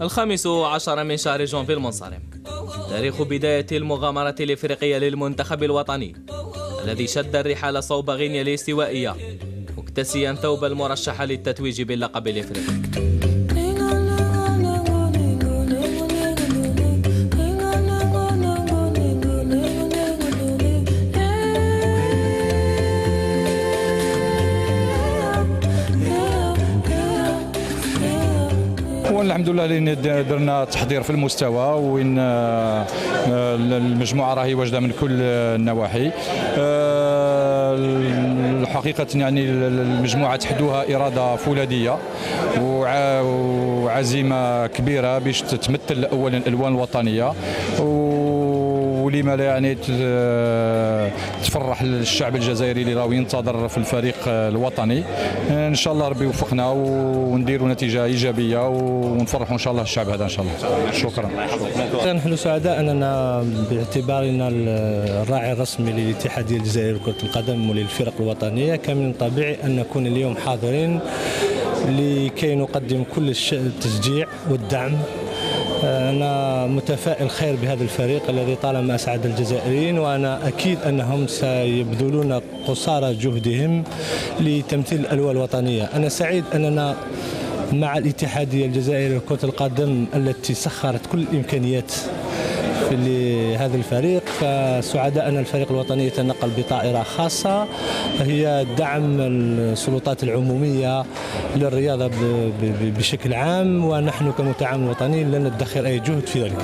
15 من شهر جونفي المنصرم، تاريخ بداية المغامرة الإفريقية للمنتخب الوطني الذي شد الرحال صوب غينيا الاستوائية مكتسيا ثوب المرشح للتتويج باللقب الإفريقي. الحمد لله لأن درنا تحضير في المستوى وين المجموعة راهي واجدة من كل النواحي. حقيقة يعني المجموعة تحدوها إرادة فولاذية وعزيمة كبيرة باش تمثل أولا الألوان الوطنية ولما لا يعني تفرح الشعب الجزائري اللي راهو ينتظر في الفريق الوطني. ان شاء الله ربي يوفقنا ونديروا نتيجه ايجابيه ونفرحوا ان شاء الله الشعب هذا ان شاء الله. شكرا. نحن سعداء اننا باعتبارنا الراعي الرسمي للاتحاديه الجزائريه لكره القدم وللفرق الوطنيه كان من الطبيعي ان نكون اليوم حاضرين لكي نقدم كل التشجيع والدعم. أنا متفائل خير بهذا الفريق الذي طالما أسعد الجزائريين، وأنا أكيد أنهم سيبذلون قصارى جهدهم لتمثيل الألوان الوطنية. أنا سعيد أننا مع الاتحادية الجزائرية لكرة القدم التي سخرت كل الإمكانيات لهذا الفريق، فسعداء أن الفريق الوطني يتنقل بطائرة خاصة هي دعم السلطات العمومية للرياضة بشكل عام، ونحن كمتعاون وطني لن ندخر أي جهد في ذلك.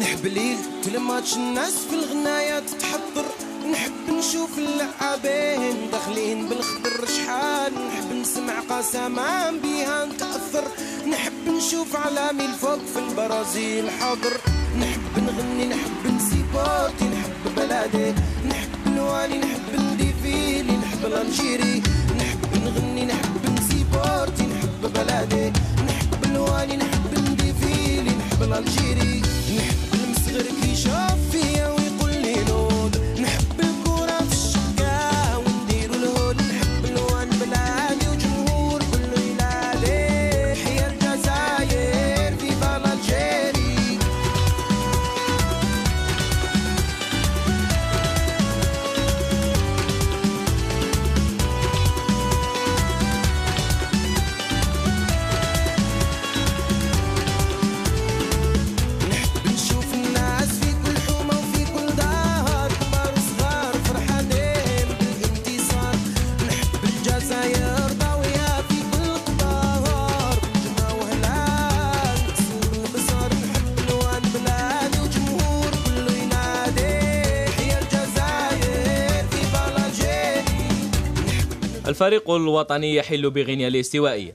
نحب ليل كل ماتش الناس في الغناية تتحضر، نحب نشوف اللاعبين داخلين بالخضر شحال، نحب نسمع قسما بيها نتأثر، نحب نشوف علامي الفوق في البرازيل حاضر، نحب نغني نحب نسيبورتي نحب بلادي، نحب الوالي نحب نديفيلي نحب الانجيري، نحب نغني نحب نسيبورتي نحب بلادي، نحب الوالي نحب نديفيلي نحب الانجيري، نحب المصغر كي يشوف فيا ويقول لي نوض، الفريق الوطني يحل بغينيا الاستوائية،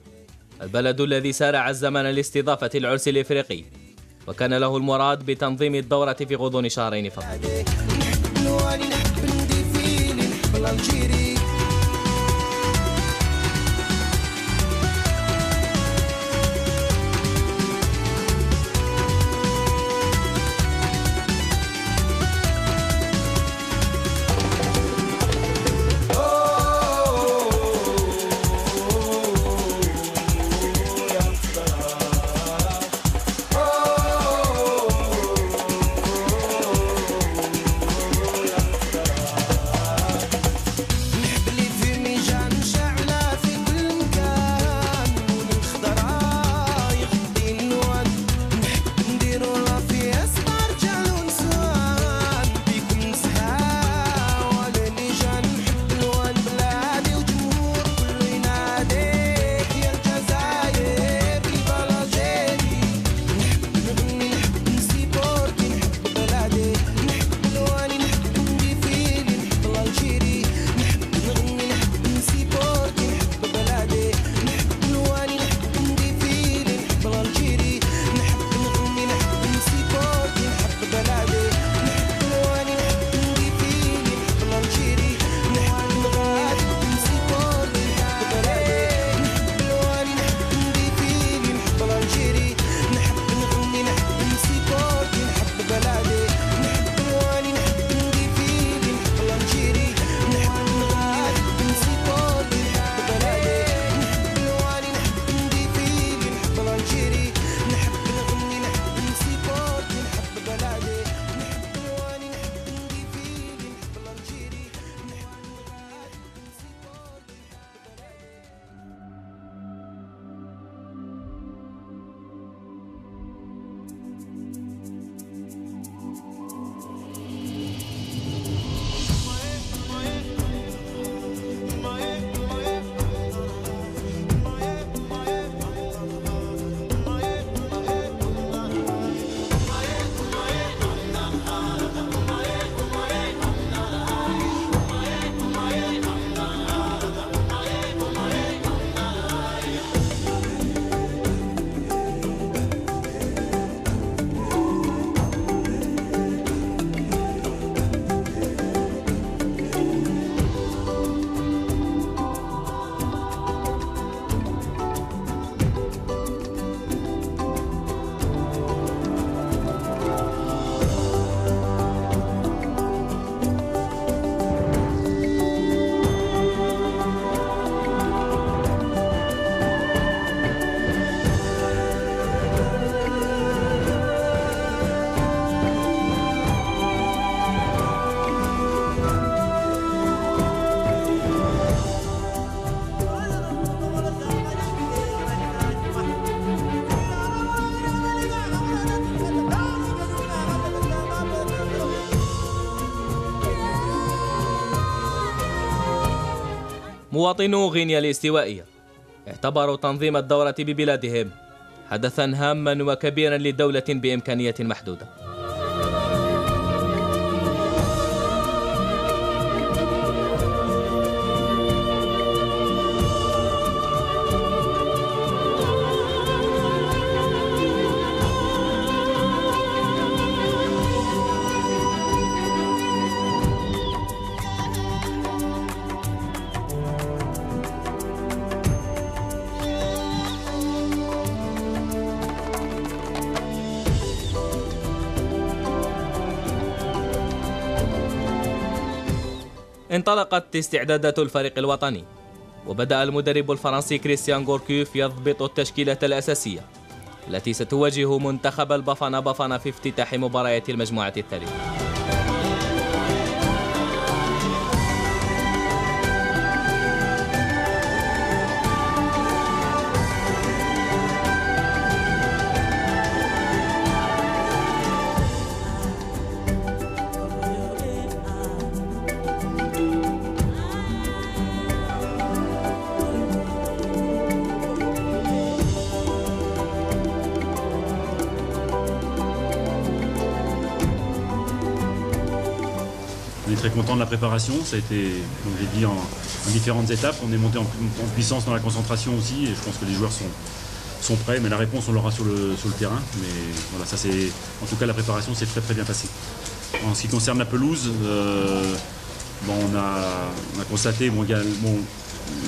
البلد الذي سارع الزمن لاستضافة العرس الإفريقي، وكان له المراد بتنظيم الدورة في غضون شهرين فقط. مواطنو غينيا الاستوائية اعتبروا تنظيم الدورة ببلادهم حدثا هاما وكبيرا لدولة بإمكانية محدودة. انطلقت استعدادات الفريق الوطني، وبدأ المدرب الفرنسي كريستيان غوركوف يضبط التشكيلة الأساسية التي ستواجه منتخب البافانا بافانا في افتتاح مباريات المجموعة الثالثة. très content de la préparation. Ça a été, comme j'ai dit, en différentes étapes. On est monté en puissance dans la concentration aussi et je pense que les joueurs sont prêts. Mais la réponse, on l'aura sur le terrain. Mais voilà, ça c'est, en tout cas, la préparation s'est très bien passée. En ce qui concerne la pelouse, on a constaté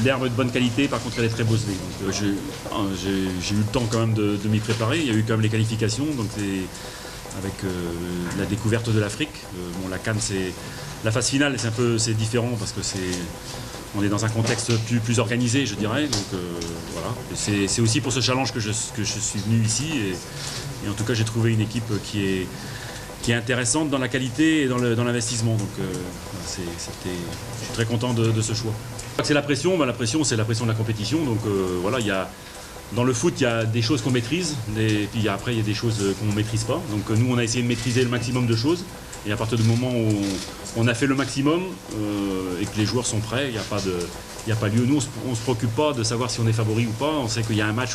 l'herbe est de bonne qualité, par contre elle est très bosselée. Donc, j'ai eu le temps quand même de m'y préparer. Il y a eu quand même les qualifications. Donc avec la découverte de l'Afrique. La CAN, la phase finale, c'est différent parce que on est dans un contexte plus organisé, je dirais. Donc voilà. C'est aussi pour ce challenge que je suis venu ici. Et en tout cas, j'ai trouvé une équipe qui est intéressante dans la qualité et dans l'investissement. Donc je suis très content de ce choix. C'est la pression. La pression, c'est la pression de la compétition. Donc voilà, dans le foot, il y a des choses qu'on maîtrise, et puis après, il y a des choses qu'on ne maîtrise pas. Donc nous, on a essayé de maîtriser le maximum de choses. Et à partir du moment où on a fait le maximum et que les joueurs sont prêts, il n'y a pas lieu. Nous, on ne se préoccupe pas de savoir si on est favori ou pas. On sait qu'il y a un match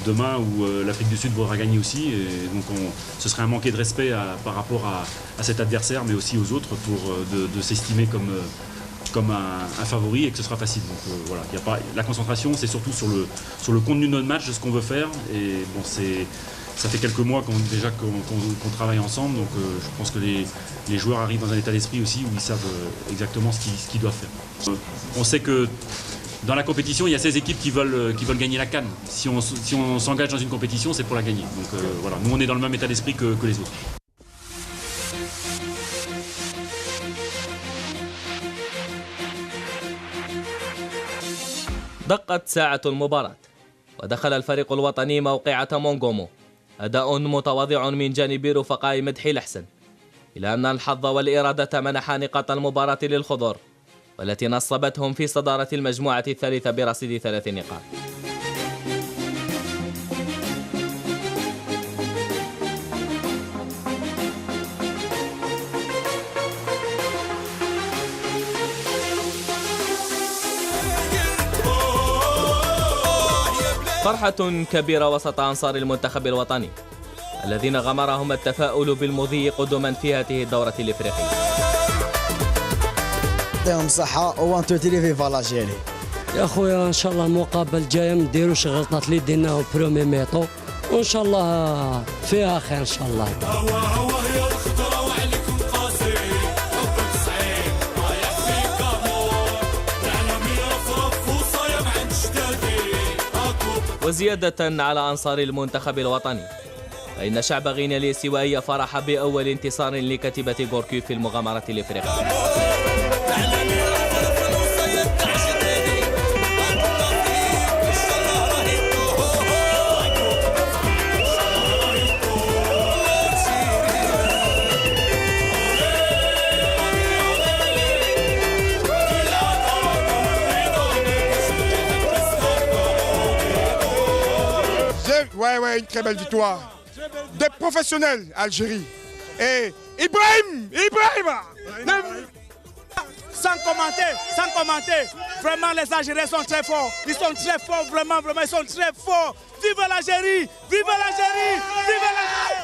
demain où l'Afrique du Sud voudra gagner aussi. Et donc ce serait un manquer de respect par rapport à cet adversaire, mais aussi aux autres, de s'estimer comme un favori et que ce sera facile. Donc voilà, la concentration, c'est surtout sur le contenu de notre match, de ce qu'on veut faire. Et bon, ça fait quelques mois qu'on travaille ensemble, donc je pense que les joueurs arrivent dans un état d'esprit aussi où ils savent exactement ce qu'ils doivent faire. On sait que dans la compétition, il y a 16 équipes qui veulent gagner la CAN. Si on s'engage dans une compétition, c'est pour la gagner. Donc voilà, nous on est dans le même état d'esprit que les autres. دقت ساعة المباراة ودخل الفريق الوطني موقعة مونغومو. أداء متواضع من جانب رفقاء مدحي الحسن، إلى أن الحظ والإرادة منحا نقاط المباراة للخضر، والتي نصبتهم في صدارة المجموعة الثالثة برصيد 3 نقاط. فرحة كبيرة وسط أنصار المنتخب الوطني الذين غمرهم التفاؤل بالمضي قدما في هذه الدورة الإفريقية. يعطيهم الصحة وانتوتيلي فيفا لاجيري. يا خويا إن شاء الله المقابلة الجاية ما نديروش غلطات اللي درناها في برومي ميطو، وإن شاء الله فيها خير إن شاء الله. وزيادة على أنصار المنتخب الوطني، فإن شعب غينيا الاستوائية فرح بأول انتصار لكتيبة غوركيو في المغامرة الإفريقية. Ouais, une très belle victoire. Des professionnels, Algérie. Et Ibrahim Sans commenter. Vraiment, les Algériens sont très forts. Ils sont très forts, vraiment, ils sont très forts. Vive l'Algérie! Vive l'Algérie! Vive l'Algérie!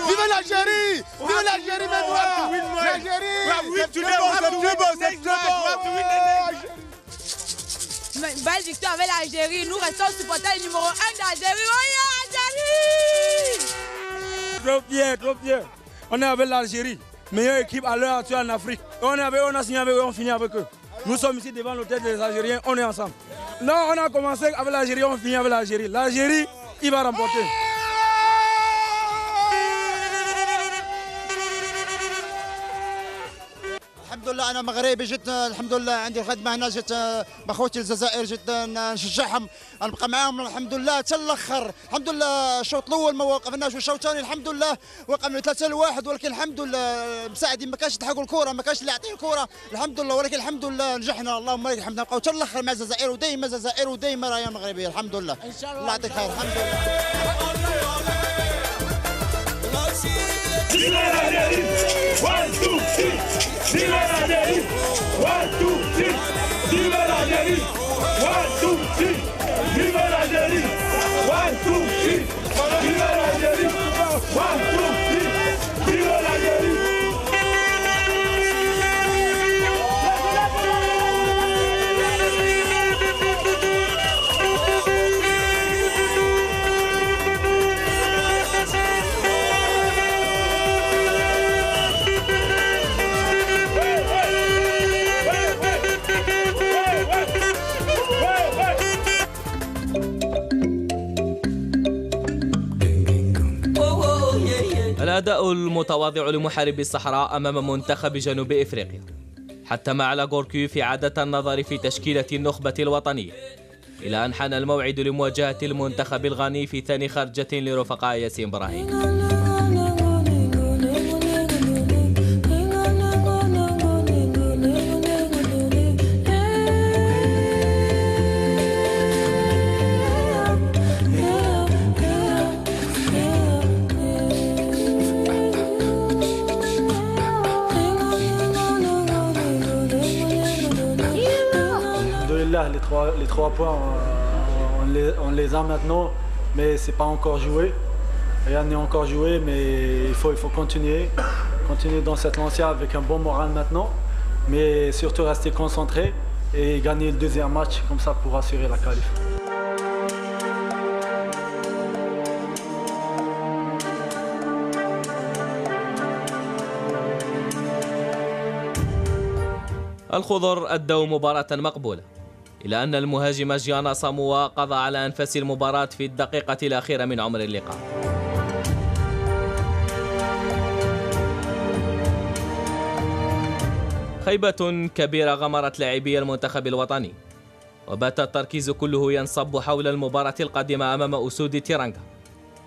Vive l'Algérie! Vive l'Algérie, maintenant! L'Algérie! C'est très beau! Une belle victoire avec l'Algérie. Nous restons supporters numéro 1 d'Algérie. Oh yeah, Algérie! Trop bien. On est avec l'Algérie, meilleure équipe à l'heure actuelle en Afrique. On a signé avec eux, on finit avec eux. Nous sommes ici devant l'hôtel des Algériens, on est ensemble. Non, on a commencé avec l'Algérie, on finit avec l'Algérie. L'Algérie, il va remporter. الحمد لله انا مغربي، جيت الحمد لله عندي خدمه هنا، جيت باخوتي الجزائر، جيت نشجعهم، نبقى معاهم الحمد لله حتى الاخر. الحمد لله الشوط الاول ما وقفناش، والشوط الثاني الحمد لله وقفنا 3-1، ولكن الحمد لله مساعدين ما كانش يضحكوا الكره، ما كانش اللي يعطيه الكره الحمد لله، ولكن الحمد لله نجحنا اللهم لك الحمد، نبقاو حتى الاخر مع الجزائر، ودائما الجزائر ودائما راهي مغربيه الحمد لله. ان شاء الله الله يعطيك خير الحمد لله. المتواضع لمحاربي الصحراء أمام منتخب جنوب إفريقيا. حتم على غوركيوف إعادة النظر في تشكيلة النخبة الوطنية، إلى أن حان الموعد لمواجهة المنتخب الغاني في ثاني خرجة لرفقاء ياسين إبراهيم. Les trois points, on les a maintenant, mais c'est pas encore joué. Rien n'est encore joué, mais il faut continuer dans cette lancée avec un bon moral maintenant, mais surtout rester concentré et gagner le deuxième match comme ça pour assurer la qualif. الخضر أدوا مباراة مقبولة، إلى أن المهاجم جيانا صاموا قضى على أنفاس المباراة في الدقيقة الأخيرة من عمر اللقاء. خيبة كبيرة غمرت لاعبي المنتخب الوطني، وبات التركيز كله ينصب حول المباراة القادمة أمام أسود تيرانغا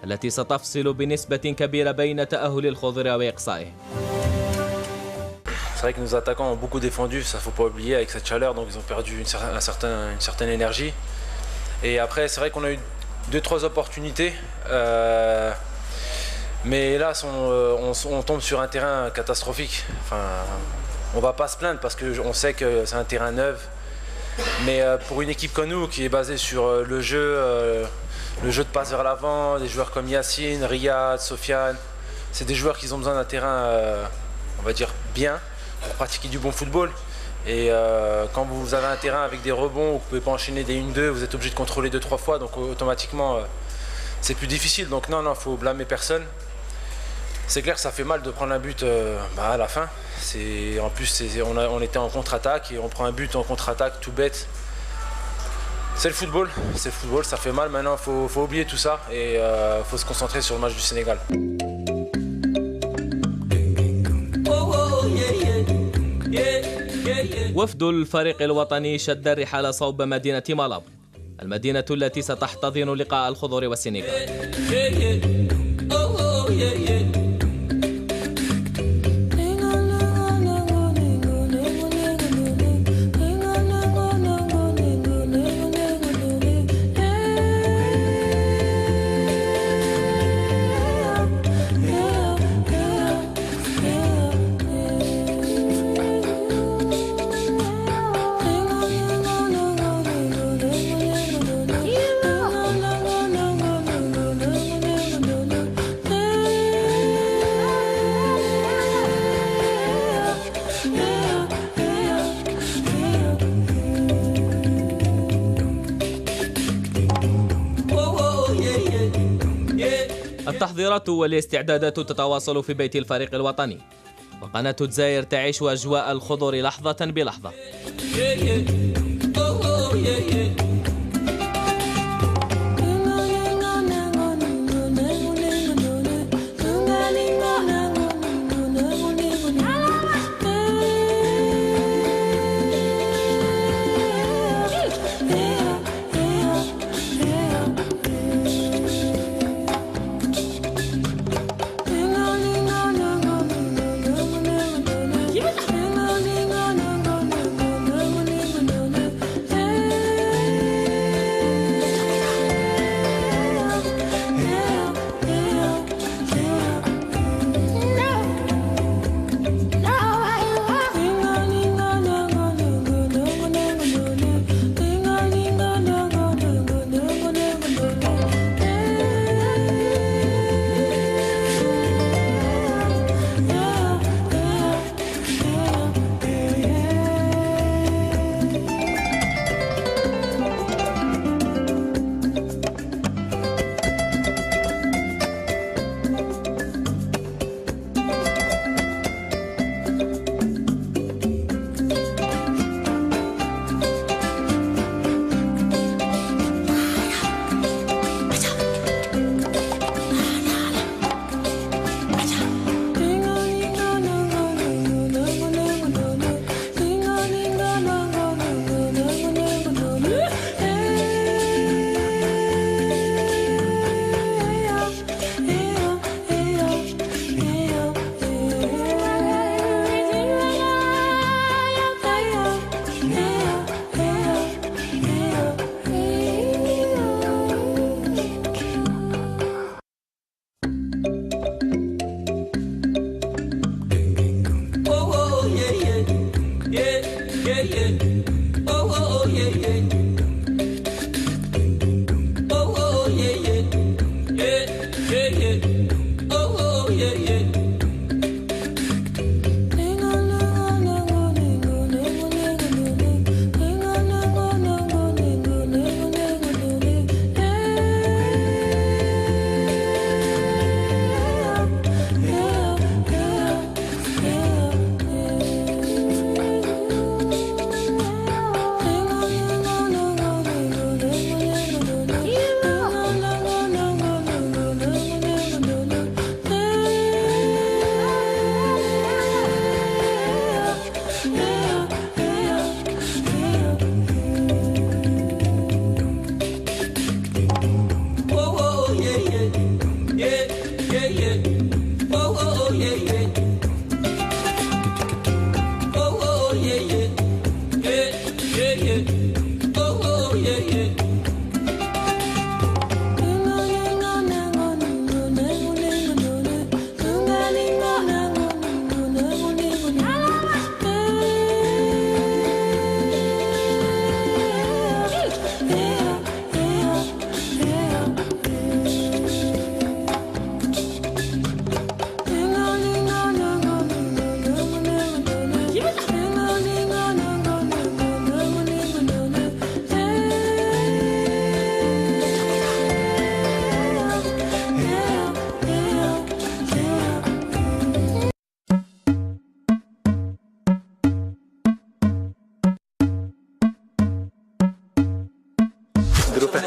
التي ستفصل بنسبة كبيرة بين تأهل الخضر وإقصائه. C'est vrai que nos attaquants ont beaucoup défendu, ça ne faut pas oublier, avec cette chaleur, donc ils ont perdu une certaine énergie. Et après, c'est vrai qu'on a eu 2-3 opportunités, mais là, on tombe sur un terrain catastrophique. Enfin, on ne va pas se plaindre parce qu'on sait que c'est un terrain neuf, mais pour une équipe comme nous, qui est basée sur le jeu de passe vers l'avant, des joueurs comme Yacine, Riyad, Sofiane, c'est des joueurs qui ont besoin d'un terrain, on va dire, bien, pour pratiquer du bon football. Et quand vous avez un terrain avec des rebonds où vous ne pouvez pas enchaîner des 1-2, vous êtes obligé de contrôler 2-3 fois, donc automatiquement c'est plus difficile. Donc non, il ne faut blâmer personne. C'est clair que ça fait mal de prendre un but à la fin. En plus, on était en contre-attaque et on prend un but en contre-attaque tout bête. C'est le football, ça fait mal. Maintenant, il faut oublier tout ça et il faut se concentrer sur le match du Sénégal. وفد الفريق الوطني شد الرحال صوب مدينة مالاب، المدينة التي ستحتضن لقاء الخضر والسنغال. التحضيرات والاستعدادات تتواصل في بيت الفريق الوطني، وقناة الجزائر تعيش أجواء الخضر لحظة بلحظة.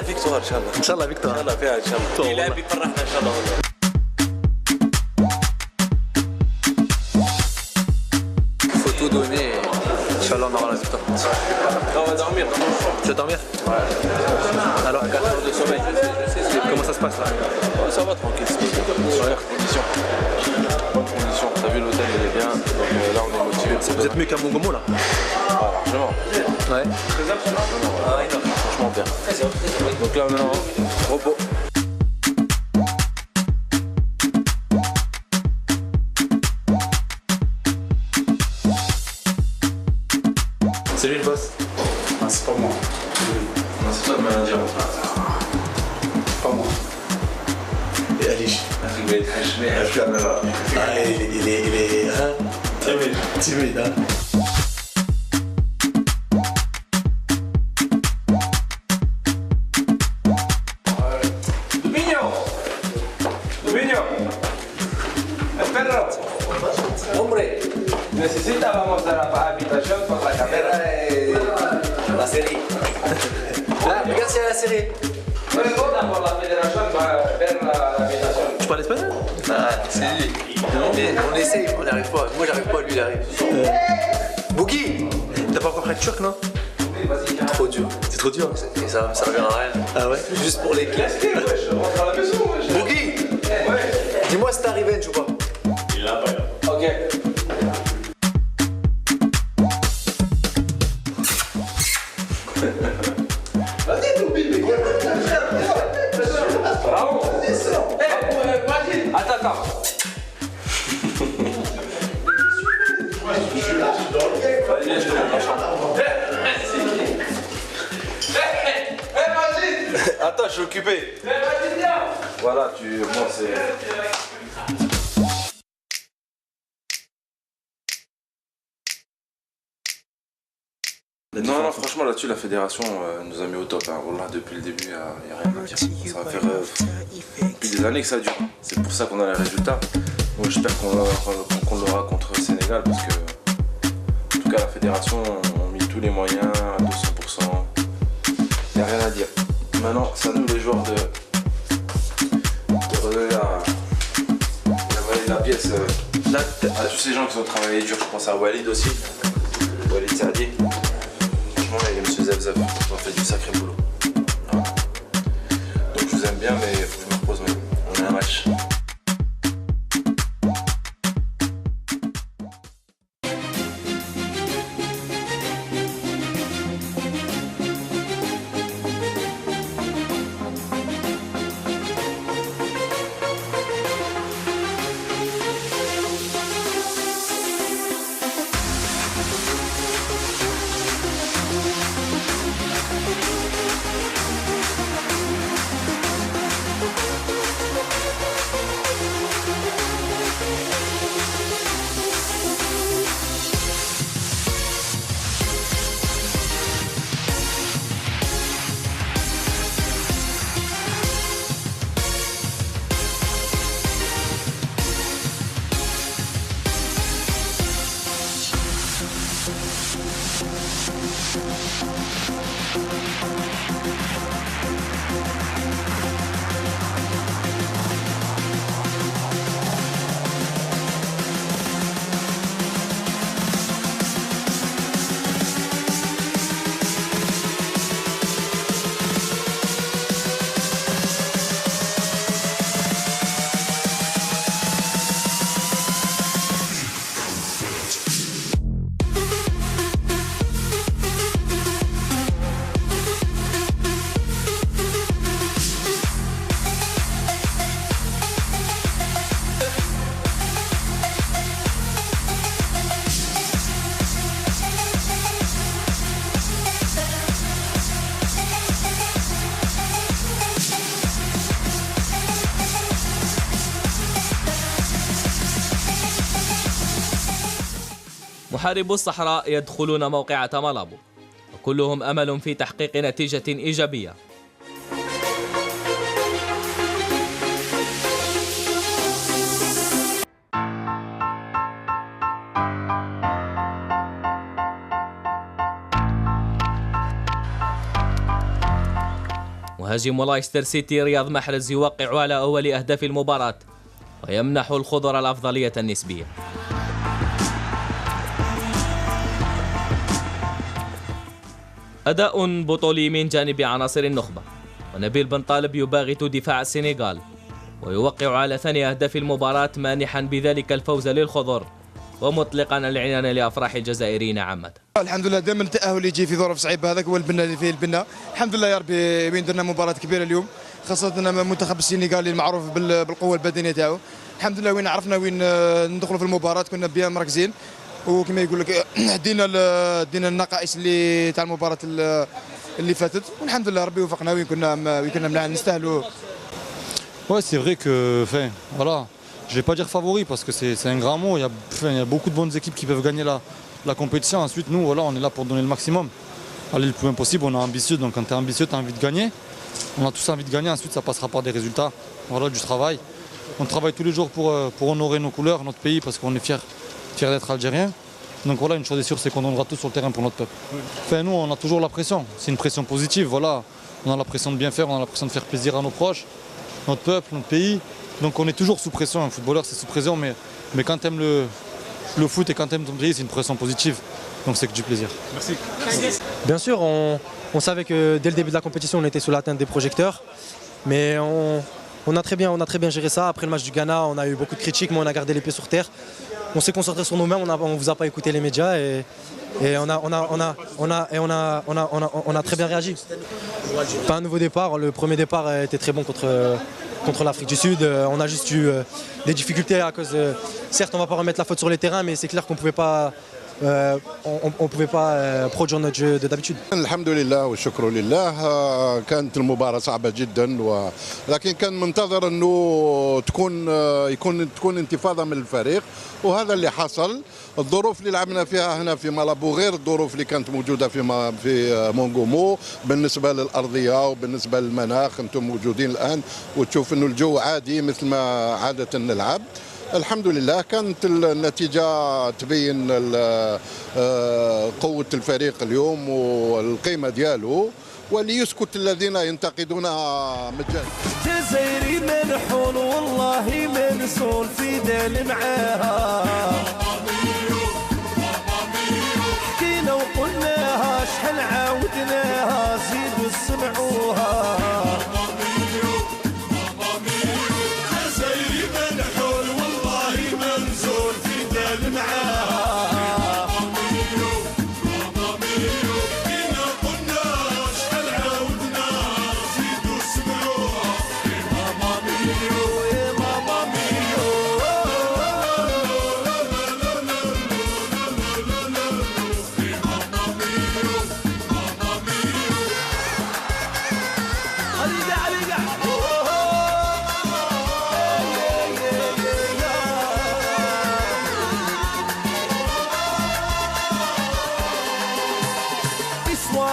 فيكتوار ان شاء الله. ان شاء الله فيكتوار. ان شاء الله فيها ان شاء الله. لاعب يفرحنا ان شاء الله والله. Faut tout donner. Inch'Allah on aura la victoire. On va dormir. Tu vas dormir? Ouais. Alors 4 heures de sommeil. Comment ça se passe là? Ouais, ça va tranquille. Super condition. Condition. T'as vu l'hôtel il est bien. Donc là on est motivé. Vous êtes mieux qu'à Mongomo là? Ouais, largement. Ouais. Franchement bien. Donc là maintenant, repos. C'est lui le boss? Ah, c'est pas moi. Non, c'est toi le manager. Pas moi. Et Alish. Il est hein? Timide, hein? Necesitábamos de la habitación por la carrera de la serie. Gracias a la serie. Pues vota por la fédération vers l'habitation. Tu parles espagnol? Ah, c'est lui. On essaye, on n'y arrive pas. Moi j'arrive pas, lui il arrive. Boogie! T'as pas encore fait le turc, non? Trop dur. C'est trop dur. Et ça revient à rien. Ah ouais? Juste pour les classes. Boogie! Dis-moi si t'as revenge ou pas. Il l'a pas. Ok. Vas-y, Toubi, mais bravo! Attends. Attends, je suis occupé. Voilà, moi c'est... Non, franchement là-dessus la fédération nous a mis au top. Hein. Voilà, depuis le début, il n'y a rien à dire. Ça va faire depuis des années que ça dure. C'est pour ça qu'on a les résultats. Donc j'espère qu'on l'aura contre le Sénégal parce que en tout cas la fédération a mis tous les moyens à 200%. Il n'y a rien à dire. Maintenant, c'est à nous les joueurs de redonner la pièce à tous ces gens qui ont travaillé dur. Je pense à Walid aussi. Walid Saadi. Franchement, il y a M. Zevzev. On fait du sacré boulot. Voilà. Donc je vous aime bien, mais il faut que je me repose. Mais on a un match. محاربو الصحراء يدخلون موقعة مالابو وكلهم أمل في تحقيق نتيجة إيجابية. مهاجم لايستر سيتي رياض محرز يوقع على أول أهداف المباراة ويمنح الخضر الأفضلية النسبية. أداء بطولي من جانب عناصر النخبة، ونبيل بن طالب يباغت دفاع السنغال ويوقع على ثاني أهداف المباراة مانحا بذلك الفوز للخضر ومطلقا العنان لأفراح الجزائريين عامة. الحمد لله دائما التأهل يجي في ظروف صعيبة، هذاك هو البناء اللي فيه البناء. الحمد لله يا ربي وين درنا مباراة كبيرة اليوم، خاصة منتخب السنغالي المعروف بالقوة البدنية تاعو. الحمد لله وين عرفنا وين ندخلوا في المباراة كنا بيان مركزين، وكما يقول لك دينا النقائص اللي تاع المباراة اللي فاتت، والحمد لله ربي وفقنا وين كنا نستاهلوا. Ouais, c'est vrai que, enfin, voilà, je vais pas dire favori parce que c'est un grand mot. Il y a beaucoup de bonnes équipes qui peuvent gagner la compétition. Ensuite, nous, voilà, on est là pour donner le maximum, aller le plus loin possible. On est ambitieux, donc quand tu es ambitieux, tu as envie de gagner. On a tous envie de gagner. Ensuite, ça passera par des résultats, voilà, du travail. On travaille tous les jours pour honorer nos couleurs, notre pays, parce qu'on est fiers d'être algériens. Donc voilà, une chose est sûre, c'est qu'on donnera tout sur le terrain pour notre peuple. Enfin, nous, on a toujours la pression. C'est une pression positive. Voilà, on a la pression de bien faire, on a la pression de faire plaisir à nos proches, notre peuple, notre pays. Donc on est toujours sous pression. Un footballeur, c'est sous pression, mais quand tu aimes le foot et quand tu aimes ton pays, c'est une pression positive. Donc c'est que du plaisir. Merci. Bien sûr, on savait que dès le début de la compétition, on était sous l'atteinte des projecteurs. Mais on a très bien géré ça. Après le match du Ghana, on a eu beaucoup de critiques, mais on a gardé les pieds sur terre. On s'est concentré sur nous-mêmes, on ne vous a pas écouté les médias et on a très bien réagi. Pas un nouveau départ, le premier départ était très bon contre l'Afrique du Sud. On a juste eu des difficultés à cause de... Certes, on ne va pas remettre la faute sur les terrains, mais c'est clair qu'on ne pouvait pas... on pouvait pas produire notre jeu d'habitude. الحمد لله والشكر لله. كانت المباراة صعبة جدا لكن كان منتظر انه تكون انتفاضة من الفريق، وهذا اللي حصل. الظروف اللي لعبنا فيها هنا في مالابو غير الظروف اللي كانت موجودة في مونغومو بالنسبة للأرضية وبالنسبة للمناخ. انتم موجودين الآن وتشوف انه الجو عادي مثل ما عادة نلعب. الحمد لله كانت النتيجة تبين قوة الفريق اليوم والقيمة ديالو، وليسكت الذين ينتقدونها مجانا. جزائري منحول والله منسول في دال معاها، حكينا وقلناها شحال عاودناها زيدوا سمعوها.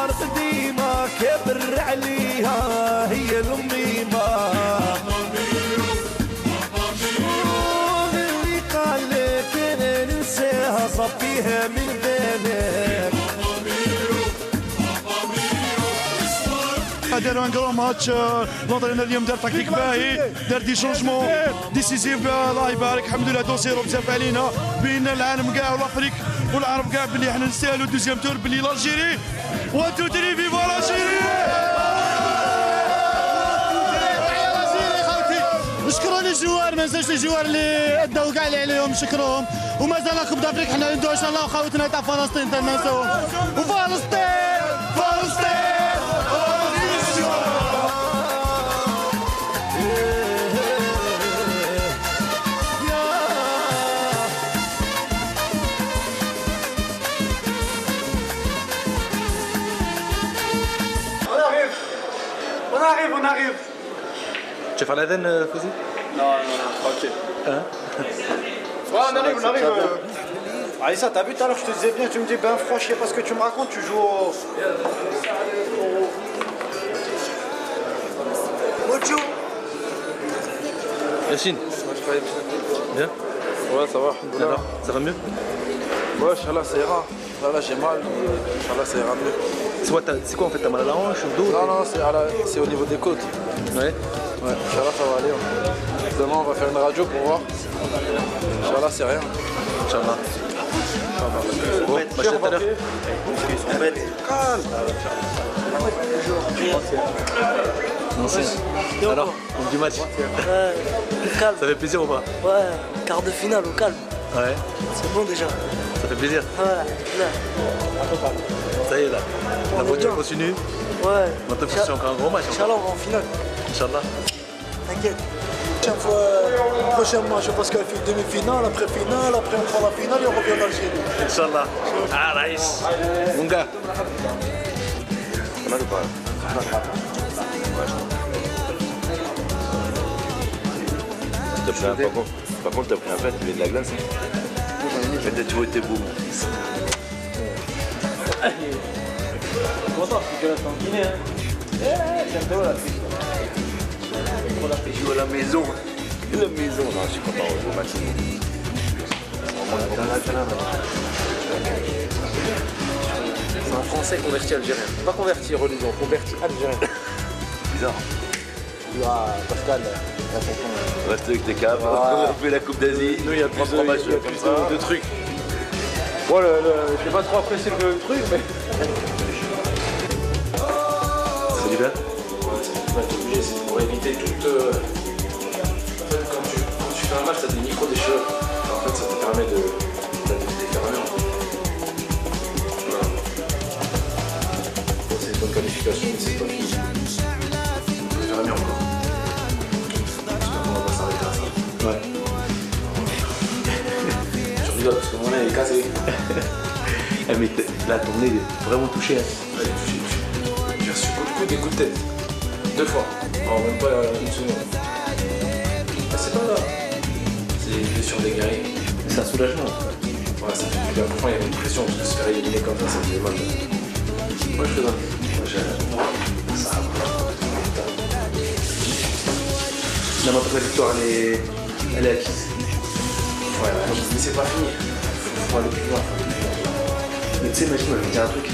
قديمة كبر عليها هي الأميمة، اللي قال لك أنا ننساها صفيها من بالك. داروا ان كرون ماتش، لونطرينور اليوم دار تكتيك باهي، دار دي شونجمون ديسيزيف الله يبارك. الحمد لله دوسيرو بزاف علينا، بين العالم كاع والافريك والعرب كاع بلي حنا نستاهلوا دوزيام تور، بلي لالجيري 1 2 3 فيفا لالجيري. نشكروا لي الجوار، ما ننساوش الجوار اللي اداو كاع اللي عليهم نشكروهم، ومازال كوب دافريك حنا ندوي ان شاء الله، وخاوتنا تاع فلسطين ما ننساوهم، وفلسطين فلسطين. On arrive. Tu vas faire l'Aden, Fouzi? Non, tranquille. Hein? Ouais, on arrive. Aïssa, t'as vu tout à l'heure, je te disais bien, tu me dis, ben franchement, je sais pas ce que tu me racontes, tu joues au... Mojo. Yacine. Bien. Ouais, ça va. Alors, ça va mieux? Ouais, Inch'Allah, ça ira. Là, j'ai mal, mais Inch'Allah, ça ira mieux. C'est quoi en fait? T'as mal à la hanche, au dos? Non, c'est au niveau des côtes. Ouais. Ouais, Inch'Allah, ça va aller. Demain, on va faire une radio pour voir. Inch'Allah, c'est rien. Inch'Allah. Bon, bah, je tout à l'heure. Alors, du match. Ouais, calme. Ça fait plaisir ou pas? Ouais, quart de finale au calme. Ouais. C'est bon déjà. Ça fait plaisir. Ouais, là. Ça y est là. La voiture continue. Ouais. Maintenant, c'est encore un gros match. Inch'Allah, on va en finale. Inch'Allah. T'inquiète. Prochain match, je pense qu'elle fait demi-finale, après finale, après on prend la finale et on revient en Algérie. Inch'Allah. Ah, Raïs. Mon gars. On a le pas. Par contre, t'as pris un verre, tu mets de la glace. Peut-être tu vois, t'es beau. Content, parce que là, c'est en Guinée. J'aime bien la fille. Je joue à la maison. La maison. Non, je suis content au match. C'est un Français converti algérien. Pas converti religion, converti algérien. Bizarre. Pascal, reste avec tes câbles, on fait la Coupe d'Asie. Nous, il y a plus de trucs. Bon, je n'ai pas trop apprécié le truc, mais... Ça fait du bien. C'est pour éviter toute... En fait, quand tu fais un match, tu as des micro-déchirures. En fait, ça te permet de défermer. Voilà. Bon, c'est une bonne qualification, mais c'est pas fini. Ça peut faire mieux encore. J'espère qu'on va pas s'arrêter à ça. Ouais. Je rigole parce que mon nez est cassé. Mais là, ton nez est vraiment touché. Hein. Ouais, j'ai reçu beaucoup des coups de tête. 2 fois. En même pas une seconde. Ah, c'est pas grave. C'est une blessure des guerriers. C'est un soulagement. Ouais, ça fait du bien. Franchement, il y avait une pression parce que se faire éliminer comme ça faisait mal. Moi, je fais ça. Moi, j'ai... Ça va. La victoire, elle est acquise. Ouais, mais c'est pas fini. Faut aller plus loin. Mais tu sais, imagine, je vais te dire un truc.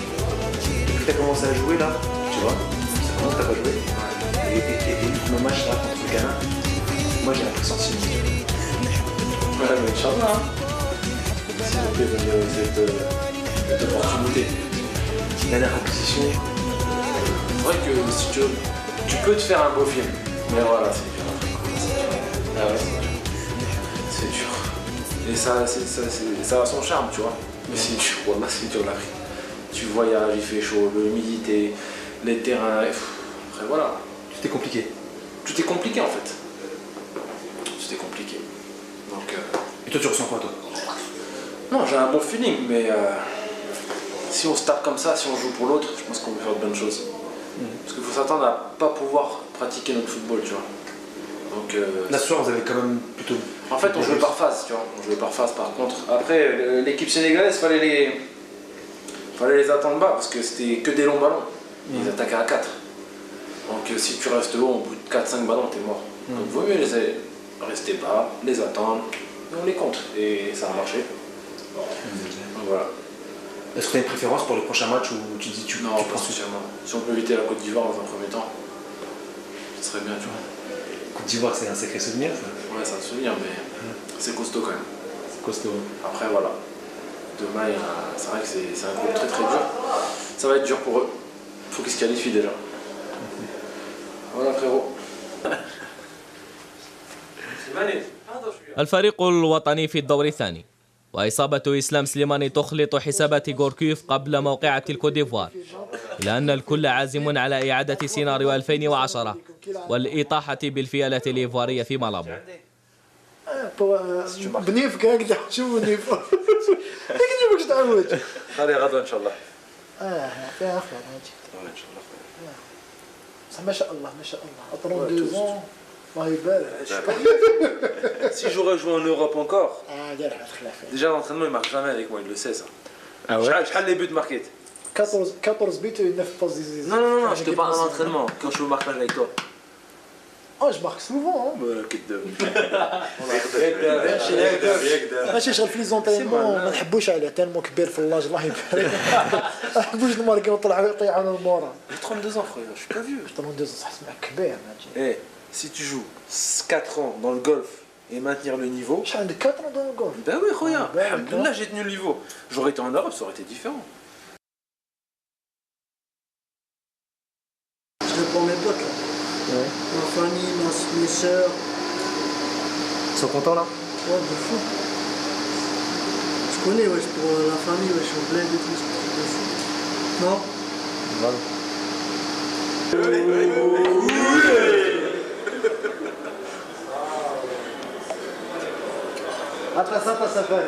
Depuis que t'as commencé à jouer là, tu vois, ça commence que t'as pas joué. Et mon match là contre le Ghana, moi j'ai un pressentiment. Ouais, mais Inch'Allah, hein. Si on peut venir cette opportunité. Dernière acquisition. C'est vrai que si tu peux te faire un beau film. Mais voilà, c'est dur. Ah ouais, c'est dur. Et ça a son charme, tu vois. Mais c'est dur, voilà, c'est dur l'Afrique. Tu voyages, il fait chaud, l'humidité, les terrains. Après voilà. Tout est compliqué. Tout est compliqué en fait. Tout est compliqué. Donc. Et toi tu ressens quoi toi? Non, j'ai un bon feeling, mais si on se tape comme ça, si on joue pour l'autre, je pense qu'on peut faire de bonnes choses. Parce qu'il faut s'attendre à pas pouvoir pratiquer notre football, tu vois. Donc, là ce soir vous avez quand même plutôt... En fait on jouait par phase, tu vois. On jouait par phase par contre. Après l'équipe sénégalaise, fallait les attendre bas parce que c'était que des longs ballons. Ils attaquaient à 4. Donc si tu restes haut, au bout de 4-5 ballons, t'es mort. Donc il vaut mieux rester bas, les attendre, et on les compte. Et ça a marché. Donc voilà. Est-ce que tu as une préférence pour le prochain match où tu dis non, pas spécialement. Si on peut éviter la Côte d'Ivoire dans un premier temps, ce serait bien, tu vois. Côte d'Ivoire, c'est un sacré souvenir, ça. Ouais, c'est un souvenir, mais c'est costaud quand même. C'est costaud. Après, voilà. Demain, c'est vrai que c'est un groupe très très dur. Ça va être dur pour eux. Il faut qu'ils se qualifient déjà. Voilà, frérot. الفريق الوطني في الدور الثاني، وإصابة إسلام سليماني تخلط حسابات غوركيف قبل موقعة الكوديفوار، إلا أن الكل عازم على إعادة سيناريو 2010 والإطاحة بالفيالة الإيفوارية في مالابو. بنيف هكذا شوفوا بنيف هكذا باش تعود. خلي غدوة إن شاء الله. فيها خير هادي. ان شاء الله. ما شاء الله ما شاء الله. 32 ans. Si j'aurais joué en Europe encore, Ah, déjà l'entraînement il marche jamais avec moi, il le sait ça. Ah ouais? J'ai les buts marqués. 14 buts et 9 passes décisives. Non, je te parle en entraînement, quand je suis au marquage avec toi. Oh, je marque souvent. ماشي شغل في لي زونطرينمون ما نحبوش عليه تالمو كبير في اللاج الله يبارك ما نحبوش نماركي ونطلع يطيح على المورا. J'ai 32 ans frère, je suis pas vieux. 32 ans صح اسمع كبير. Eh, si tu joues 4 ans dans le golf et maintenir le niveau. شحال عندك 4 ans dans le golf? Ben oui, خويا. Alhamdoulilah, j'ai tenu le niveau. J'aurais été en Europe, ça aurait été différent. Je réponds mes potes là. Ouais. Ma famille, mes soeurs. Ils sont contents là? Ouais, de fou. Je connais, ouais, pour la famille, ouais, je suis en bled et tout, c'est de fou. Non? Voilà. Après ça, t'as ça fait.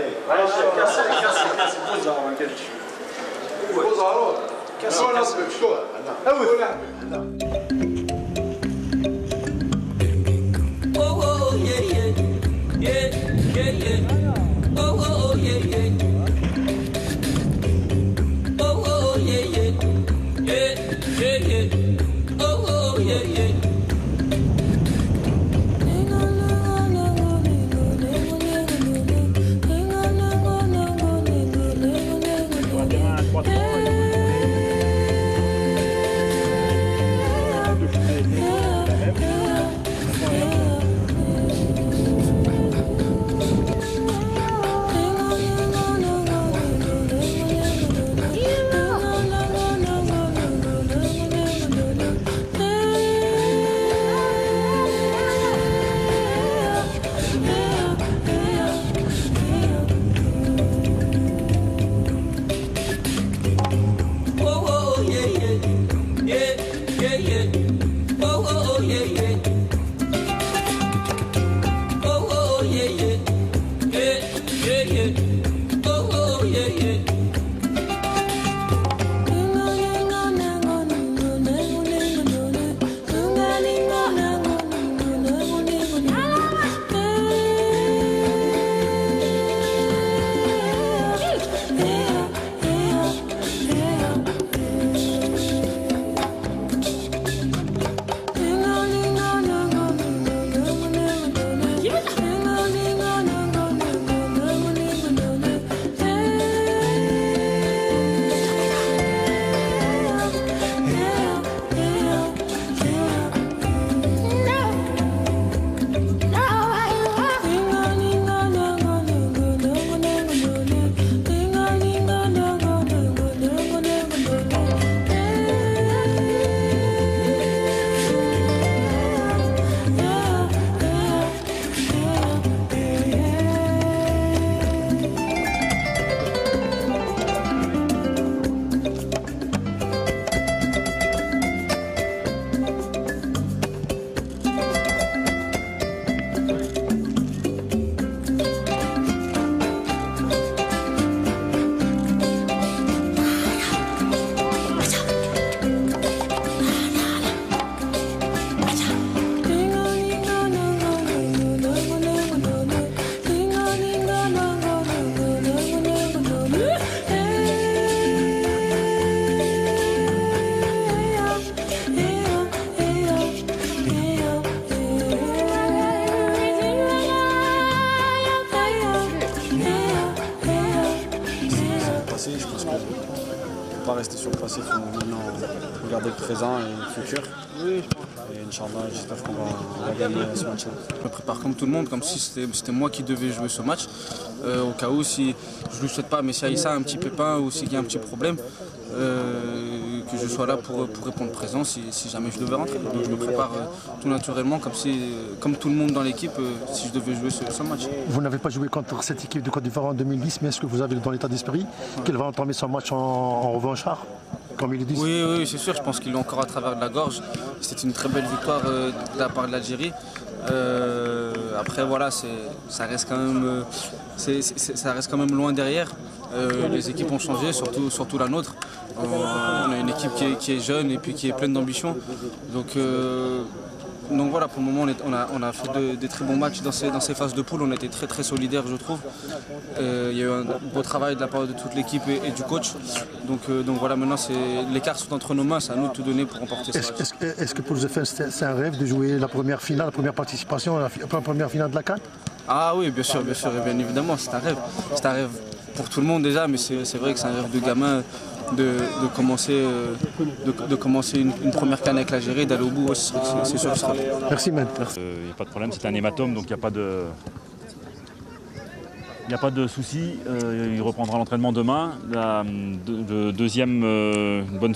Pas rester sur le passé, il faut maintenant regarder le présent et le futur. Et Inch'Allah, j'espère qu'on va gagner ce match-là. Je me prépare comme tout le monde, comme si c'était moi qui devais jouer ce match. Au cas où, si je ne le souhaite pas, mais s'il y a un petit pépin ou s'il y a un petit problème, que je sois là pour répondre présent si jamais je devais rentrer. Donc je me prépare tout naturellement, comme tout le monde dans l'équipe, si je devais jouer ce match. Vous n'avez pas joué contre cette équipe de Côte d'Ivoire en 2010, mais est-ce que vous avez dans l'état d'esprit qu'elle va entamer son match en revanchard, comme ils le disent? Oui, c'est sûr, je pense qu'ils l'ont encore à travers de la gorge. C'était une très belle victoire de la part de l'Algérie. Après voilà, ça reste quand même loin derrière. Les équipes ont changé, surtout la nôtre. On a une équipe qui est jeune et puis qui est pleine d'ambition. Donc Donc voilà, pour le moment, on a fait des très bons matchs dans ces phases de poule. On était très solidaires, je trouve. Il y a eu un beau travail de la part de toute l'équipe et du coach. Donc voilà, maintenant, l'écart sont entre nos mains. C'est à nous de tout donner pour remporter ce match. Est-ce que pour les FN, c'est un rêve de jouer la première finale, la première participation, la première finale de la CAN? Ah oui, bien sûr, et bien évidemment, c'est un rêve. C'est un rêve pour tout le monde déjà, mais c'est vrai que c'est un rêve de gamin de commencer une première CAN avec l'Algérie, d'aller au bout, c'est sûr que ce sera. Merci, man. Il n'y a pas de problème, c'est un hématome, donc il n'y a pas de... Il n'y a pas de souci, il reprendra l'entraînement demain. La deuxième bonne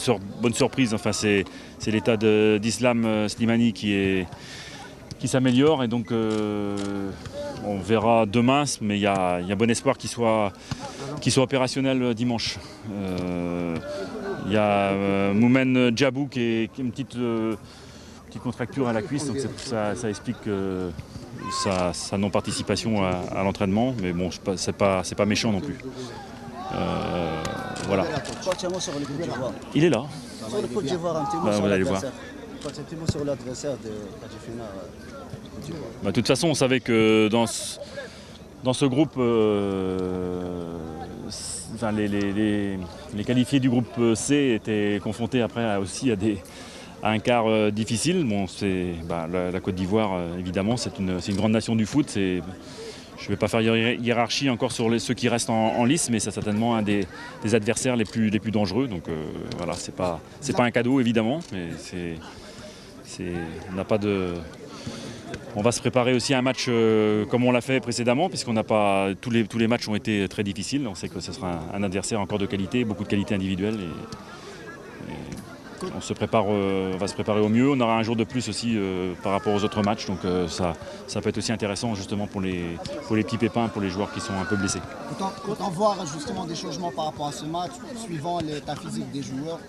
surprise, enfin, c'est l'état d'Islam Slimani qui s'améliore, et donc on verra demain, mais il y a bon espoir qu'il soit opérationnel dimanche. Il y a Moumen Djabou qui est une petite contracture à la cuisse, donc ça explique sa non-participation à l'entraînement, mais bon, c'est pas méchant non plus. Voilà. Il est là. Sur le Côte d'Ivoire, un petit mot sur l'adversaire. Un petit mot sur l'adversaire de Kadifina. De toute façon, on savait que dans ce groupe, enfin, les qualifiés du groupe C étaient confrontés après aussi à un quart difficile. Bon, la Côte d'Ivoire, évidemment, c'est une grande nation du foot. Je ne vais pas faire hiérarchie encore sur ceux qui restent en lice, mais c'est certainement un des adversaires les plus dangereux. Donc voilà, c'est pas un cadeau évidemment, mais on n'a pas de. On va se préparer aussi à un match comme on l'a fait précédemment, puisqu'on n'a pas tous les matchs ont été très difficiles. On sait que ce sera un adversaire encore de qualité, beaucoup de qualité individuelle. On va se préparer au mieux. On aura un jour de plus aussi par rapport aux autres matchs, donc ça peut être aussi intéressant justement pour les petits pépins, pour les joueurs qui sont un peu blessés. Peut-on voir justement des changements par rapport à ce match, suivant l'état physique des joueurs?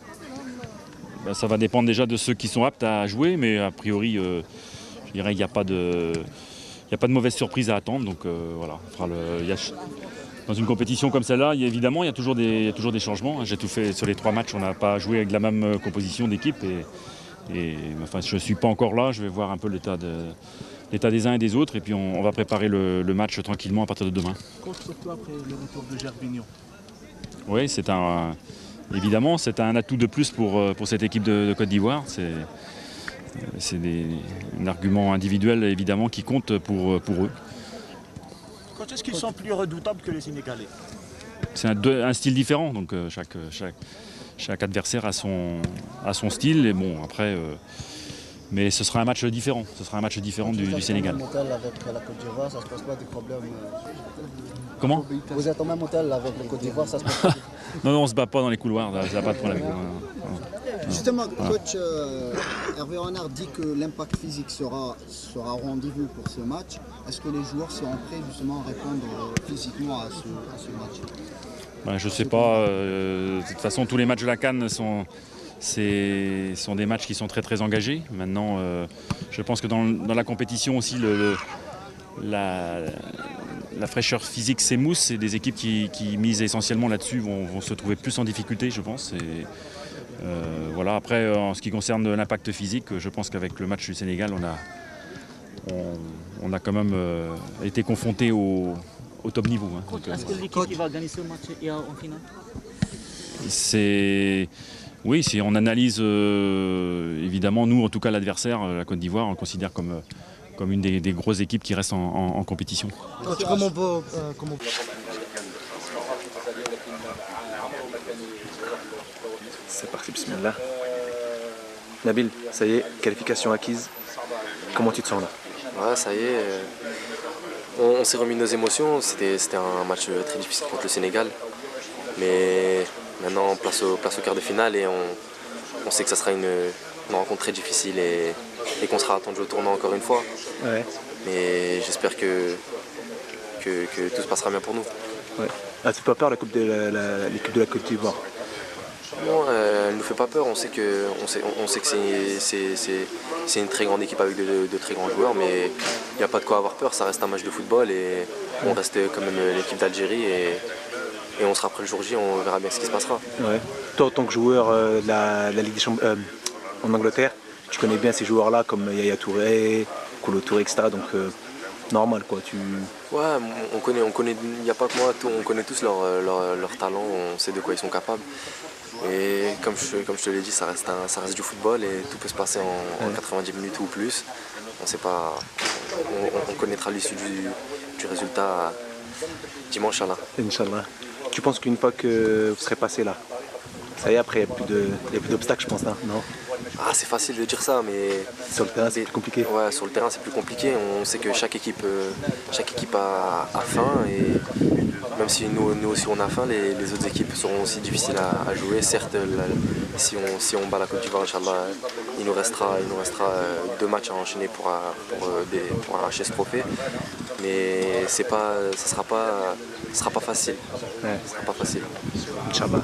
Ça va dépendre déjà de ceux qui sont aptes à jouer, mais a priori, je dirais qu'il n'y a pas de mauvaise surprise à attendre. Donc voilà, dans une compétition comme celle-là, évidemment, il y a toujours des changements. J'ai tout fait sur les 3 matchs, on n'a pas joué avec la même composition d'équipe. Et enfin, je ne suis pas encore là, je vais voir un peu l'état des uns et des autres. Et puis on va préparer le match tranquillement à partir de demain. Coach, surtout après le retour de Gervinho. Oui, évidemment, c'est un atout de plus pour cette équipe de Côte d'Ivoire. C'est un argument individuel évidemment qui compte pour eux. Coach, est-ce qu'ils sont plus redoutables que les Sénégalais? C'est un style différent, donc chaque adversaire a son style. Et bon, après, mais ce sera un match différent. Ce sera un match différent du Sénégal. Vous êtes en même hôtel avec la Côte d'Ivoire, ça se pose pas des problèmes? Comment? Vous êtes en même hôtel avec la Côte d'Ivoire, ça se pose pas Non, on ne se bat pas dans les couloirs, il n'y a pas de problème. Justement, coach Hervé Renard dit que l'impact physique sera au rendez-vous pour ce match. Est-ce que les joueurs seront prêts justement à répondre physiquement à ce match? Je ne sais pas. De toute façon, tous les matchs de la CAN sont des matchs qui sont très engagés. Maintenant, je pense que dans la compétition aussi, la fraîcheur physique s'émousse, et des équipes qui misent essentiellement là-dessus vont se trouver plus en difficulté, je pense. Voilà. Après, en ce qui concerne l'impact physique, je pense qu'avec le match du Sénégal, on a quand même été confronté au top niveau. Est-ce que l'équipe qui va gagner ce match est en finale? Oui, si on analyse évidemment, nous en tout cas l'adversaire, la Côte d'Ivoire, on le considère comme une des grosses équipes qui restent en compétition. C'est parti, bismillah. Nabil, ça y est, qualification acquise. Comment tu te sens là? Ouais, ça y est. On s'est remis nos émotions. C'était un match très difficile contre le Sénégal. Mais maintenant, place au quart de finale, et on sait que ça sera une rencontre très difficile et qu'on sera attendu au tournant encore une fois. Ouais. Mais j'espère que tout se passera bien pour nous. Ouais. As-tu pas peur l'équipe de la Côte d'Ivoire? Non, elle ne nous fait pas peur. On sait que c'est une très grande équipe avec de très grands joueurs, mais il n'y a pas de quoi avoir peur. Ça reste un match de football et on reste quand même l'équipe d'Algérie, et on sera prêt le jour J. On verra bien ce qui se passera. Ouais. Toi, en tant que joueur de la Ligue des Champions en Angleterre, tu connais bien ces joueurs-là comme Yaya Touré, Kolo Touré, etc. Donc normal quoi. Ouais, on connaît, il n'y a pas que moi, on connaît tous leur talent, on sait de quoi ils sont capables. Et comme je te l'ai dit, ça reste du football et tout peut se passer en 90 minutes ou plus. On sait pas, on connaîtra l'issue du résultat dimanche là. Inch'Allah. Tu penses qu'une fois que vous serez passé là, ça y est, après il n'y a plus d'obstacles, je pense, hein, non? Ah, c'est facile de dire ça, mais sur le terrain c'est plus compliqué. Ouais, sur le terrain c'est plus compliqué. On sait que chaque équipe a faim et même si nous aussi on a faim, les autres équipes seront aussi difficiles à jouer. Certes, si on bat la Côte d'Ivoire, Inch'Allah, il nous restera 2 matchs à enchaîner pour arracher ce trophée. Mais ce sera pas facile. Ouais. Ce sera pas facile. Inch'Allah.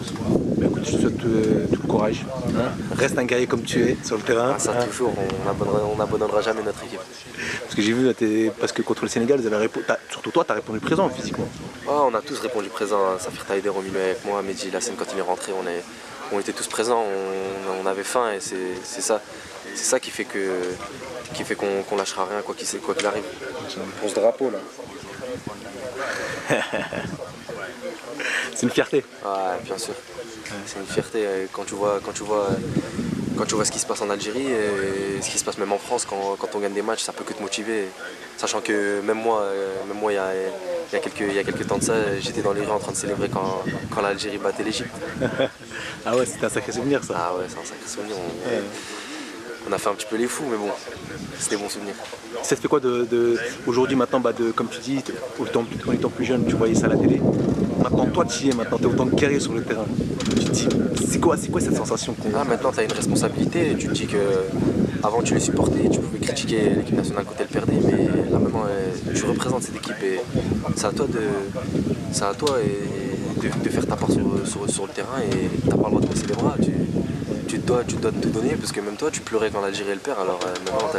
Bah, écoute, je te souhaite tout le courage. Hein. Reste un guerrier comme tu es sur le terrain. Ah, ça toujours, on n'abandonnera jamais notre équipe. Parce que j'ai vu, parce que contre le Sénégal, vous avez répondu, surtout toi, tu as répondu présent physiquement. Oh, on a tous répondu présent. Safir Taïder au milieu avec moi, Mehdi Lassine quand il est rentré, on était tous présents, on avait faim et c'est ça qui fait qu'on lâchera rien quoi qu'il arrive. Pour ce drapeau là. C'est une fierté. Ouais, bien sûr. C'est une fierté quand tu vois ce qui se passe en Algérie et ce qui se passe même en France quand on gagne des matchs, ça peut que te motiver. Sachant que même moi il y a quelques temps de ça, j'étais dans les rues en train de célébrer quand l'Algérie battait l'Égypte. Ah ouais, c'était un sacré souvenir ça. Ah ouais, c'est un sacré souvenir. On a fait un petit peu les fous, mais bon, c'était bon souvenir. Ça te fait quoi aujourd'hui maintenant, comme tu dis, en étant plus jeune, tu voyais ça à la télé. Maintenant, toi, tu y es, maintenant, tu es autant de guerrier sur le terrain. Tu te dis, c'est quoi cette sensation maintenant, tu as une responsabilité. Tu te dis que avant tu les supportais, tu pouvais critiquer l'équipe nationale quand elle perdait, mais là maintenant, tu représentes cette équipe et c'est à toi de faire ta part sur le terrain et tu n'as pas le droit de baisser les bras. Tu dois te donner parce que même toi tu pleurais quand l'Algérie elle perd, alors maintenant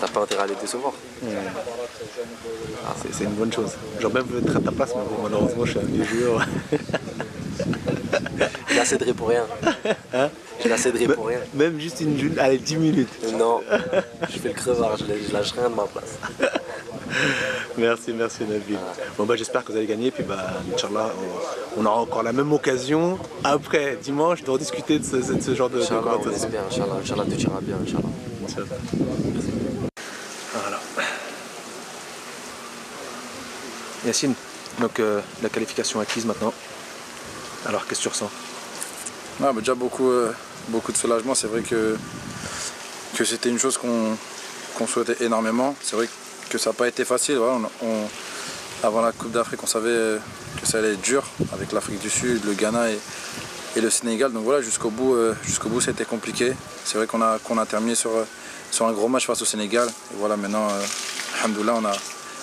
t'as pas intérêt à les décevoir. C'est une bonne chose. J'aurais même voulu être à ta place, mais bon, malheureusement je suis un vieux joueur. Je la céderai pour rien. Hein? Je la céderai pour rien. Même juste allez, 10 minutes. Non, je fais le crevard, je lâche rien de ma place. Merci Nabil. Bon j'espère que vous allez gagner, puis Inch'Allah, on aura encore la même occasion après dimanche de rediscuter de ce genre de conversation. On espère, Inch'Allah tout ira bien, Inch'Allah. Voilà. Yacine, donc la qualification acquise maintenant. Alors qu'est-ce que tu ressens? Déjà beaucoup de soulagement. C'est vrai que c'était une chose qu'on souhaitait énormément. C'est vrai que ça n'a pas été facile. Voilà, avant la Coupe d'Afrique, on savait que ça allait être dur avec l'Afrique du Sud, le Ghana et le Sénégal. Donc voilà, jusqu'au bout, c'était compliqué. C'est vrai qu'on a terminé sur un gros match face au Sénégal. Et voilà, maintenant, alhamdoulilah,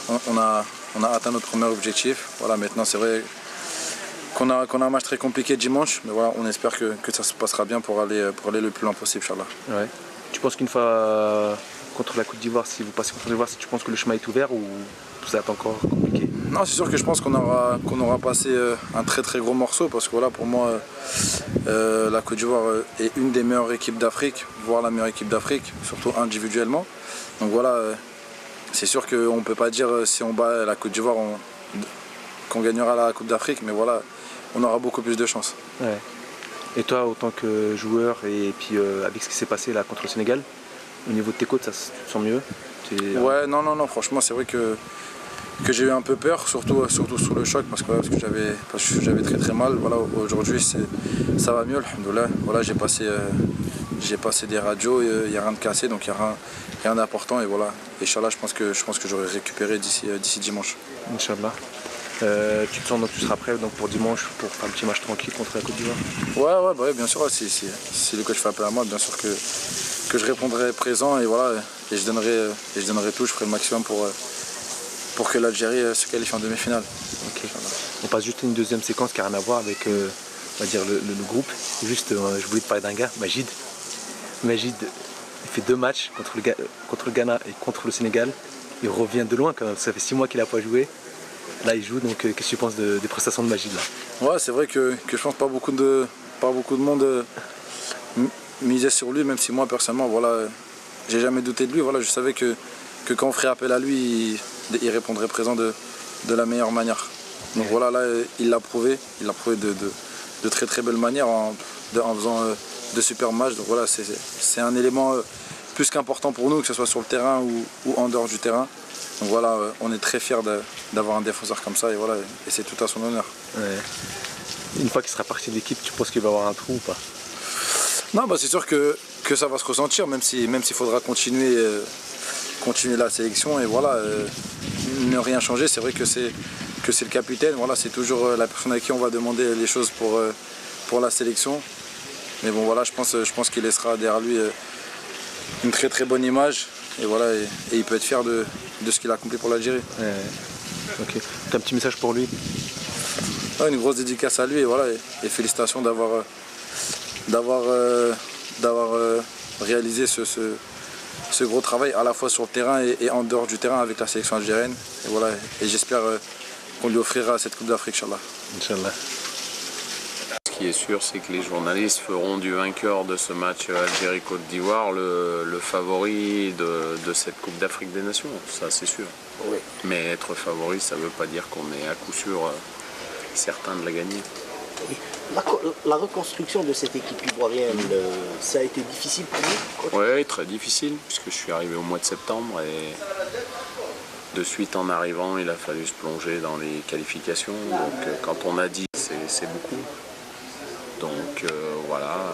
on a atteint notre premier objectif. Voilà, maintenant, c'est vrai qu'on a un match très compliqué dimanche. Mais voilà, on espère que ça se passera bien pour aller le plus loin possible, Inch'Allah. Ouais. Tu penses qu'une fois contre la Côte d'Ivoire, si vous passez contre l'Ivoire, tu penses que le chemin est ouvert ou ça va être encore compliqué? Non, c'est sûr que je pense qu'on aura passé un très très gros morceau parce que voilà, pour moi, la Côte d'Ivoire est une des meilleures équipes d'Afrique, voire la meilleure équipe d'Afrique, surtout individuellement. Donc voilà, c'est sûr qu'on ne peut pas dire si on bat la Côte d'Ivoire qu'on gagnera la Coupe d'Afrique, mais voilà, on aura beaucoup plus de chance. Ouais. Et toi, autant que joueur, et puis avec ce qui s'est passé là contre le Sénégal, au niveau de tes côtes, ça se sent mieux? Ouais, non, franchement, c'est vrai que j'ai eu un peu peur, surtout sous le choc, parce que j'avais très très mal. Voilà, aujourd'hui, ça va mieux, alhamdoulilah. Voilà, j'ai passé des radios, il n'y a rien de cassé, donc il n'y a rien d'important. Et voilà, Inch'Allah, je pense que j'aurai récupéré d'ici dimanche. Inch'Allah. Tu te sens donc tu seras prêt donc pour dimanche pour faire un petit match tranquille contre la Côte d'Ivoire? Ouais, bien sûr. Si le coach fait appel à moi, bien sûr que je répondrai présent et voilà, et je donnerai tout, je ferai le maximum pour que l'Algérie se qualifie en demi-finale. Okay. On passe juste à une deuxième séquence qui n'a rien à voir avec on va dire le groupe. Juste, je voulais te parler d'un gars, Majid. Majid, il fait 2 matchs contre le Ghana et contre le Sénégal. Il revient de loin quand même, ça fait 6 mois qu'il n'a pas joué. Là il joue, donc qu'est-ce que tu penses des prestations de Majid là? Ouais, c'est vrai que je pense pas beaucoup de monde misait sur lui, même si moi personnellement voilà, j'ai jamais douté de lui. Voilà, je savais que quand on ferait appel à lui, il répondrait présent de la meilleure manière. Donc voilà, là, il l'a prouvé de très très belle manière en faisant de super matchs. Donc voilà, c'est un élément plus qu'important pour nous, que ce soit sur le terrain ou en dehors du terrain. Donc voilà, on est très fiers d'avoir un défenseur comme ça et voilà, et c'est tout à son honneur. Ouais. Une fois qu'il sera parti de l'équipe, tu penses qu'il va avoir un trou ou pas? Non, bah c'est sûr que ça va se ressentir, même s'il faudra continuer la sélection et voilà, ne rien changer. C'est vrai que c'est le capitaine, voilà, c'est toujours la personne à qui on va demander les choses pour la sélection. Mais bon voilà, je pense qu'il laissera derrière lui une très très bonne image et voilà, et il peut être fier de ce qu'il a accompli pour l'Algérie. Ok. T'as un petit message pour lui? Une grosse dédicace à lui et voilà, et félicitations d'avoir réalisé ce gros travail à la fois sur le terrain et en dehors du terrain avec la sélection algérienne. Et voilà, et j'espère qu'on lui offrira cette Coupe d'Afrique, Inch'Allah. Inch'Allah. Ce qui est sûr, c'est que les journalistes feront du vainqueur de ce match Algérie-Côte d'Ivoire le favori de cette Coupe d'Afrique des Nations, ça c'est sûr. Oui. Mais être favori, ça ne veut pas dire qu'on est à coup sûr certain de la gagner. La reconstruction de cette équipe ivoirienne, ça a été difficile pour vous? Oui, très difficile, puisque je suis arrivé au mois de septembre et de suite en arrivant, il a fallu se plonger dans les qualifications. Donc quand on a dit, c'est beaucoup. Donc voilà,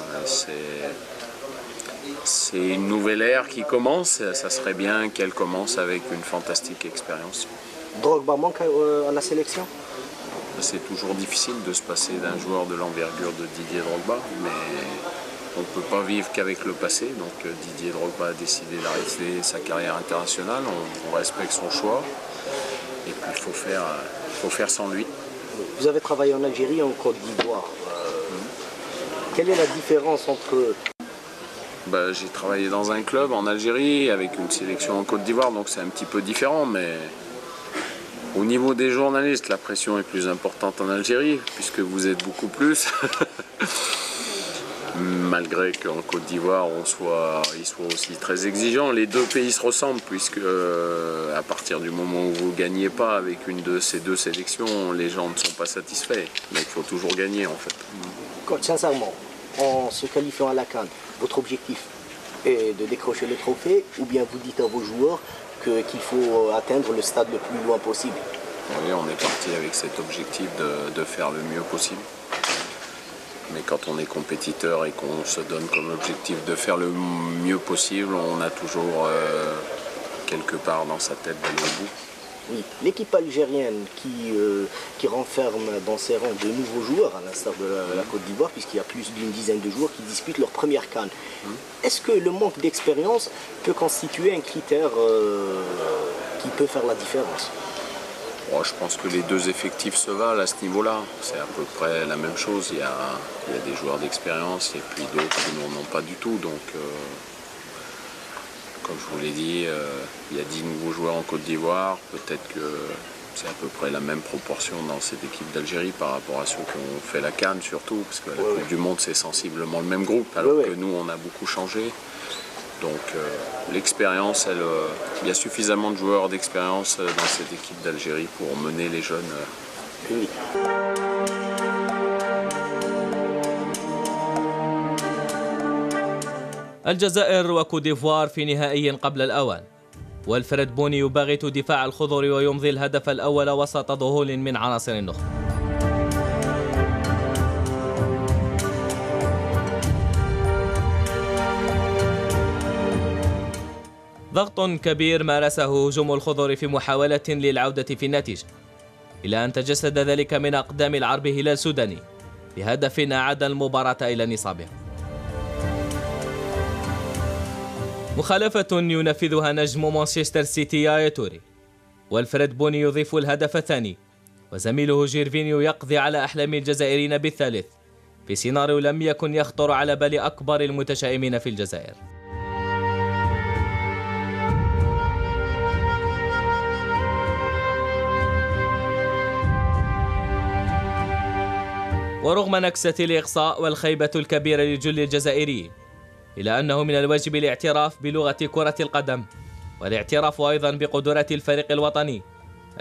c'est une nouvelle ère qui commence. Ça serait bien qu'elle commence avec une fantastique expérience. Drogba manque à la sélection? C'est toujours difficile de se passer d'un joueur de l'envergure de Didier Drogba, mais on ne peut pas vivre qu'avec le passé. Donc Didier Drogba a décidé d'arrêter sa carrière internationale, on respecte son choix, et puis il faut faire sans lui. Vous avez travaillé en Algérie et en Côte d'Ivoire. Quelle est la différence entre... J'ai travaillé dans un club en Algérie avec une sélection en Côte d'Ivoire, donc c'est un petit peu différent, mais au niveau des journalistes, la pression est plus importante en Algérie, puisque vous êtes beaucoup plus. Malgré qu'en Côte d'Ivoire, ils soient aussi très exigeants. Les deux pays se ressemblent, puisque à partir du moment où vous ne gagnez pas avec une de ces deux sélections, les gens ne sont pas satisfaits. Mais il faut toujours gagner, en fait. Coach, sincèrement, en se qualifiant à la CAN, votre objectif est de décrocher le trophée, ou bien vous dites à vos joueurs qu'il faut atteindre le stade le plus loin possible? Oui, on est parti avec cet objectif de faire le mieux possible. Mais quand on est compétiteur et qu'on se donne comme objectif de faire le mieux possible, on a toujours quelque part dans sa tête d'aller au bout. Oui, l'équipe algérienne qui renferme dans ses rangs de nouveaux joueurs, à l'instar de la Côte d'Ivoire, puisqu'il y a plus d'une dizaine de joueurs qui disputent leur première CAN. Est-ce que le manque d'expérience peut constituer un critère qui peut faire la différence? Je pense que les deux effectifs se valent à ce niveau-là. C'est à peu près la même chose. Il y a des joueurs d'expérience et puis d'autres qui n'en ont pas du tout. Donc, comme je vous l'ai dit, il y a 10 nouveaux joueurs en Côte d'Ivoire. Peut-être que c'est à peu près la même proportion dans cette équipe d'Algérie par rapport à ceux qui ont fait la CAN surtout. Parce que la Coupe du Monde, c'est sensiblement le même groupe, alors que nous, on a beaucoup changé. Donc l'expérience, il y a suffisamment de joueurs d'expérience dans cette équipe d'Algérie pour mener les jeunes. الجزائر وكوت ديفوار في نهائي قبل الأوان، والفريد بوني يباغت دفاع الخضر ويمضي الهدف الأول وسط ذهول من عناصر النخبة. ضغط كبير مارسه هجوم الخضر في محاولة للعودة في النتيجة، إلى أن تجسد ذلك من أقدام العرب هلال سوداني بهدف أعاد المباراة إلى نصابها. مخالفة ينفذها نجم مانشستر سيتي يايا توري، والفريد بوني يضيف الهدف الثاني، وزميله جيرفينيو يقضي على أحلام الجزائريين بالثالث في سيناريو لم يكن يخطر على بال أكبر المتشائمين في الجزائر. ورغم نكسة الإقصاء والخيبة الكبيرة لجل الجزائريين، إلى أنه من الواجب الاعتراف بلغة كرة القدم والاعتراف أيضا بقدرات الفريق الوطني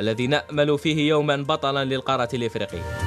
الذي نأمل فيه يوما بطلا للقارة الإفريقية.